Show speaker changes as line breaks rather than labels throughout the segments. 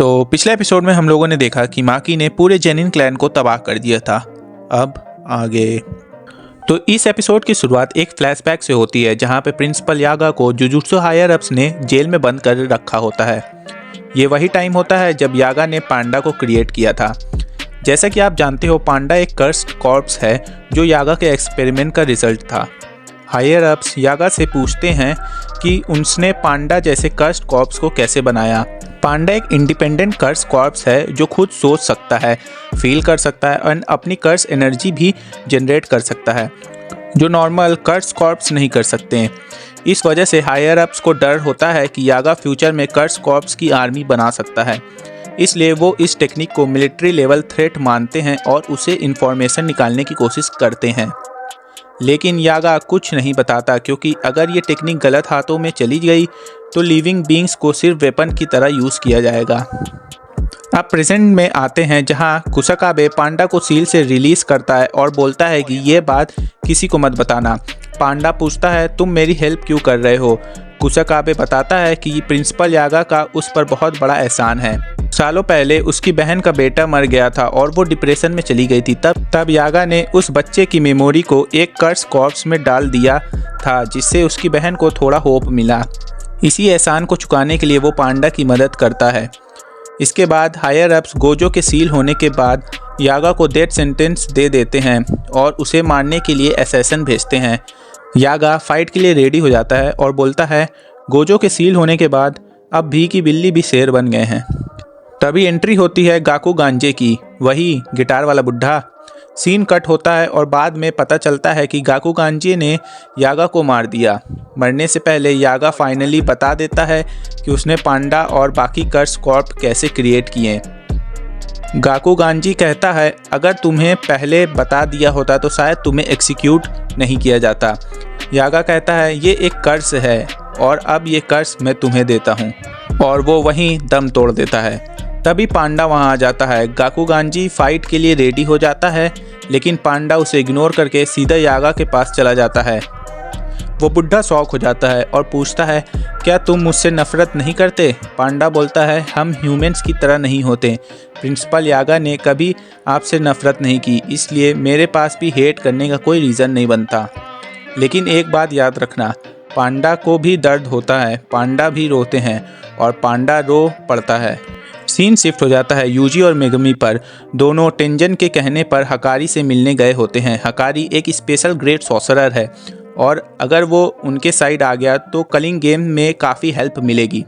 तो पिछले एपिसोड में हम लोगों ने देखा कि माकी ने पूरे जेनिन क्लैन को तबाह कर दिया था। अब आगे तो इस एपिसोड की शुरुआत एक फ्लैशबैक से होती है जहां पे प्रिंसिपल यागा को जुजुत्सु हायर अप्स ने जेल में बंद कर रखा होता है। ये वही टाइम होता है जब यागा ने पांडा को क्रिएट किया था। जैसा कि आप जानते हो, पांडा एक कर्स्ड कॉर्प्स है जो यागा के एक्सपेरिमेंट का रिजल्ट था। हायर अप्स यागा से पूछते हैं कि उसने पांडा जैसे कर्स्ड कॉर्प्स को कैसे बनाया। पांडा एक इंडिपेंडेंट कर्स कॉर्प्स है जो खुद सोच सकता है, फील कर सकता है और अपनी कर्स एनर्जी भी जनरेट कर सकता है, जो नॉर्मल कर्स कॉर्प्स नहीं कर सकते हैं। इस वजह से हायर अप्स को डर होता है कि यागा फ्यूचर में कर्स कॉर्प्स की आर्मी बना सकता है। इसलिए वो इस टेक्निक को मिलिट्री लेवल थ्रेट मानते हैं और उसे इंफॉर्मेशन निकालने की कोशिश करते हैं। लेकिन यागा कुछ नहीं बताता, क्योंकि अगर ये टेक्निक गलत हाथों में चली गई तो लिविंग बींग्स को सिर्फ वेपन की तरह यूज़ किया जाएगा। अब प्रेजेंट में आते हैं जहां कुसाकाबे पांडा को सील से रिलीज़ करता है और बोलता है कि ये बात किसी को मत बताना। पांडा पूछता है, तुम मेरी हेल्प क्यों कर रहे हो? कुसाकाबे बताता है कि प्रिंसिपल यागा का उस पर बहुत बड़ा एहसान है। सालों पहले उसकी बहन का बेटा मर गया था और वो डिप्रेशन में चली गई थी। तब यागा ने उस बच्चे की मेमोरी को एक कर्स कॉर्प्स में डाल दिया था, जिससे उसकी बहन को थोड़ा होप मिला। इसी एहसान को चुकाने के लिए वो पांडा की मदद करता है। इसके बाद हायर अप्स गोजो के सील होने के बाद यागा को डेथ सेंटेंस दे देते हैं और उसे मारने के लिए असैसिन भेजते हैं। यागा फाइट के लिए रेडी हो जाता है और बोलता है, गोजो के सील होने के बाद अब भी की बिल्ली भी शेर बन गए हैं। तभी एंट्री होती है गाकू गांजे की, वही गिटार वाला बुढ़ा। सीन कट होता है और बाद में पता चलता है कि गाकू गांजे ने यागा को मार दिया। मरने से पहले यागा फाइनली बता देता है कि उसने पांडा और बाकी कर्स कॉर्प कैसे क्रिएट किए। गाकू गांजी कहता है, अगर तुम्हें पहले बता दिया होता तो शायद तुम्हें एक्सिक्यूट नहीं किया जाता। यागा कहता है, ये एक कर्स है और अब ये कर्स मैं तुम्हें देता हूँ, और वो वहीं दम तोड़ देता है। तभी पांडा वहाँ आ जाता है। गाकू गांजी फाइट के लिए रेडी हो जाता है, लेकिन पांडा उसे इग्नोर करके सीधा यागा के पास चला जाता है। वो बुढ़ा शॉक हो जाता है और पूछता है, क्या तुम मुझसे नफरत नहीं करते? पांडा बोलता है, हम ह्यूमंस की तरह नहीं होते। प्रिंसिपल यागा ने कभी आपसे नफरत नहीं की, इसलिए मेरे पास भी हेट करने का कोई रीज़न नहीं बनता। लेकिन एक बात याद रखना, पांडा को भी दर्द होता है, पांडा भी रोते हैं और पांडा रो पड़ता है। सीन शिफ्ट हो जाता है यूजी और मेगमी पर। दोनों टेंजन के कहने पर हकारी से मिलने गए होते हैं। हकारी एक स्पेशल ग्रेट सॉर्सरर है और अगर वो उनके साइड आ गया तो कलिंग गेम में काफ़ी हेल्प मिलेगी।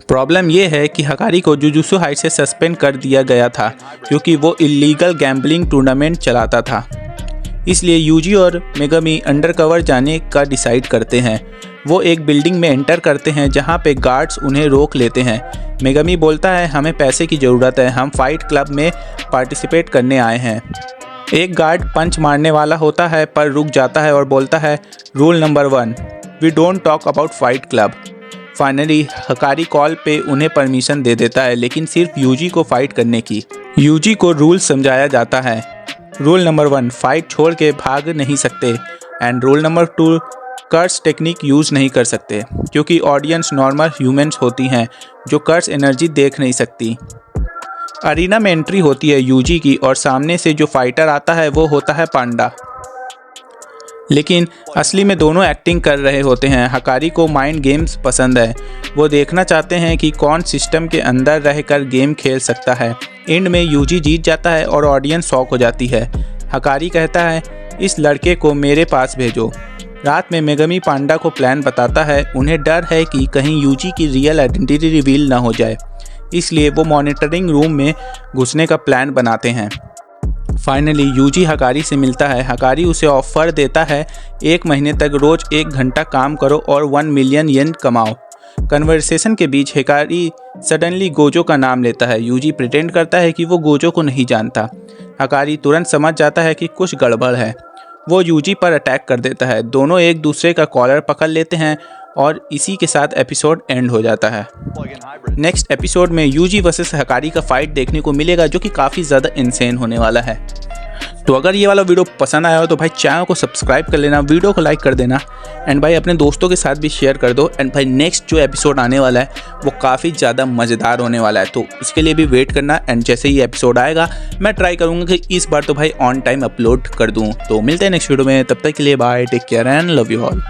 प्रॉब्लम ये है कि हकारी को जुजुत्सु हाइट से सस्पेंड कर दिया गया था क्योंकि वो इलीगल गैम्बलिंग टूर्नामेंट चलाता था। इसलिए यूजी और मेगमी अंडरकवर जाने का डिसाइड करते हैं। वो एक बिल्डिंग में एंटर करते हैं जहां पे गार्ड्स उन्हें रोक लेते हैं। मेगमी बोलता है, हमें पैसे की ज़रूरत है, हम फाइट क्लब में पार्टिसिपेट करने आए हैं। एक गार्ड पंच मारने वाला होता है पर रुक जाता है और बोलता है, rule number 1, we don't talk about fight club. Finally हकारी कॉल पे उन्हें परमिशन दे देता है, लेकिन सिर्फ यूजी को फाइट करने की। यूजी को रूल समझाया जाता है। रूल नंबर 1, फाइट छोड़ के भाग नहीं सकते। And rule number 2, curse technique use नहीं कर सकते क्योंकि ऑडियंस नॉर्मल ह्यूमंस होती हैं जो कर्स एनर्जी देख नहीं सकती। अरीना में एंट्री होती है यूजी की और सामने से जो फाइटर आता है वो होता है पांडा। लेकिन असली में दोनों एक्टिंग कर रहे होते हैं। हकारी को माइंड गेम्स पसंद है। वो देखना चाहते हैं कि कौन सिस्टम के अंदर रहकर गेम खेल सकता है। एंड में यूजी जीत जाता है और ऑडियंस शॉक हो जाती है। हकारी कहता है, इस लड़के को मेरे पास भेजो। रात में मेगमी पांडा को प्लान बताता है। उन्हें डर है कि कहीं यूजी की रियल आइडेंटिटी रिवील ना हो जाए, इसलिए वो मॉनिटरिंग रूम में घुसने का प्लान बनाते हैं। फाइनली यूजी हकारी से मिलता है। हकारी उसे ऑफर देता है, 1 महीने तक रोज 1 घंटा काम करो और 1 मिलियन येन कमाओ। कन्वर्सेशन के बीच हकारी सडनली गोजो का नाम लेता है। यूजी प्रिटेंड करता है कि वो गोजो को नहीं जानता। हकारी तुरंत समझ जाता है कि कुछ गड़बड़ है। वो यूजी पर अटैक कर देता है। दोनों एक दूसरे का कॉलर पकड़ लेते हैं और इसी के साथ एपिसोड एंड हो जाता है। नेक्स्ट एपिसोड में यूजी वर्सेस हकारी का फाइट देखने को मिलेगा जो कि काफ़ी ज़्यादा इंसेन होने वाला है। तो अगर ये वाला वीडियो पसंद आया हो तो भाई चैनल को सब्सक्राइब कर लेना, वीडियो को लाइक कर देना एंड भाई अपने दोस्तों के साथ भी शेयर कर दो। एंड भाई नेक्स्ट जो एपिसोड आने वाला है वो काफ़ी ज़्यादा मज़ेदार होने वाला है, तो उसके लिए भी वेट करना। एंड जैसे ही एपिसोड आएगा मैं ट्राई करूँगा कि इस बार तो भाई ऑन टाइम अपलोड कर दूँ। तो मिलते हैं नेक्स्ट वीडियो में, तब तक के लिए bye, take care and love you all.